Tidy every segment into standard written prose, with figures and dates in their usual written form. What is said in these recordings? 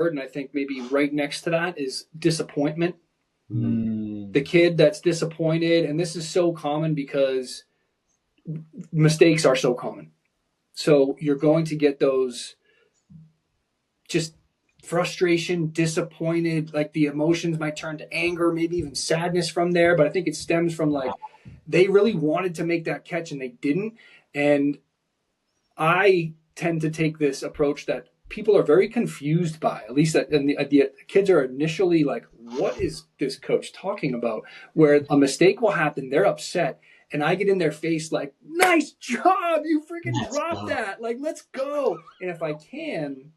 and I think maybe right next to that is disappointment. Mm. The kid that's disappointed, and this is so common because mistakes are so common. So you're going to get those just frustration, disappointed, like the emotions might turn to anger, maybe even sadness from there. But I think it stems from like they really wanted to make that catch and they didn't. And I tend to take this approach that people are very confused by, at least and the kids are initially like, what is this coach talking about? Where a mistake will happen, they're upset, and I get in their face like, nice job, you freaking dropped that, like, let's go. And if I can,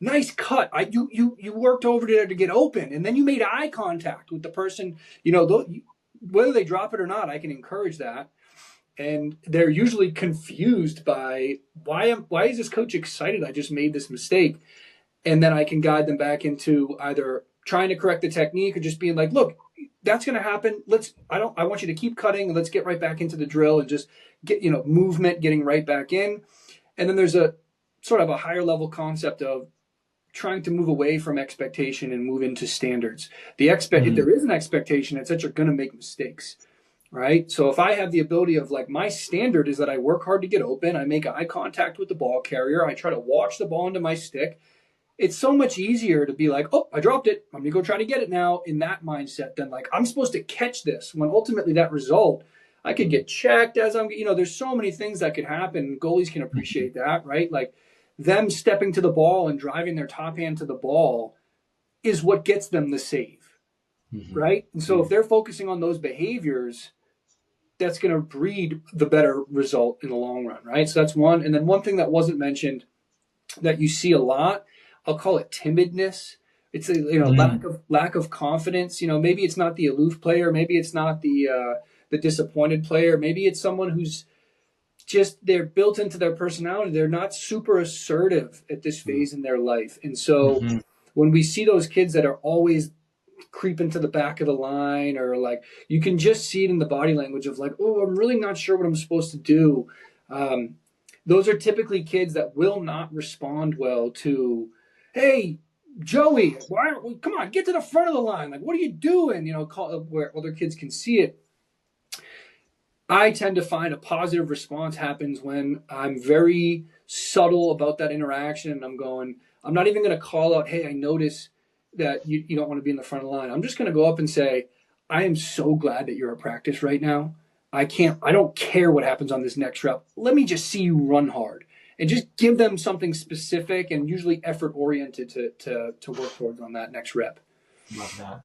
nice cut, you worked over there to get open, and then you made eye contact with the person, whether they drop it or not, I can encourage that. And they're usually confused by why is this coach excited I just made this mistake, and then I can guide them back into either trying to correct the technique or just being like, look, that's going to happen, I want you to keep cutting and let's get right back into the drill and just get movement, getting right back in. And then there's a sort of a higher level concept of trying to move away from expectation and move into standards. If there is an expectation, it's that you're going to make mistakes. Right. So if I have the ability of like my standard is that I work hard to get open, I make eye contact with the ball carrier, I try to watch the ball into my stick. It's so much easier to be like, oh, I dropped it, I'm going to go try to get it now, in that mindset than like, I'm supposed to catch this, when ultimately that result, I could get checked as there's so many things that could happen. Goalies can appreciate that, right? Like them stepping to the ball and driving their top hand to the ball is what gets them the save, right? And so if they're focusing on those behaviors, that's going to breed the better result in the long run, right? So that's one. And then one thing that wasn't mentioned that you see a lot, I'll call it timidness. It's a lack of confidence. Maybe it's not the aloof player, maybe it's not the disappointed player, maybe it's someone who's just, they're built into their personality. They're not super assertive at this phase in their life. And so when we see those kids that are always creeping to the back of the line, or like you can just see it in the body language of like, oh, I'm really not sure what I'm supposed to do. Those are typically kids that will not respond well to, hey, Joey, come on, get to the front of the line. Like, what are you doing? Where other kids can see it. I tend to find a positive response happens when I'm very subtle about that interaction. And I'm not even going to call out, hey, I notice that you don't want to be in the front of the line. I'm just going to go up and say, I am so glad that you're at practice right now. I don't care what happens on this next rep. Let me just see you run hard, and just give them something specific and usually effort oriented to work towards on that next rep. Love that.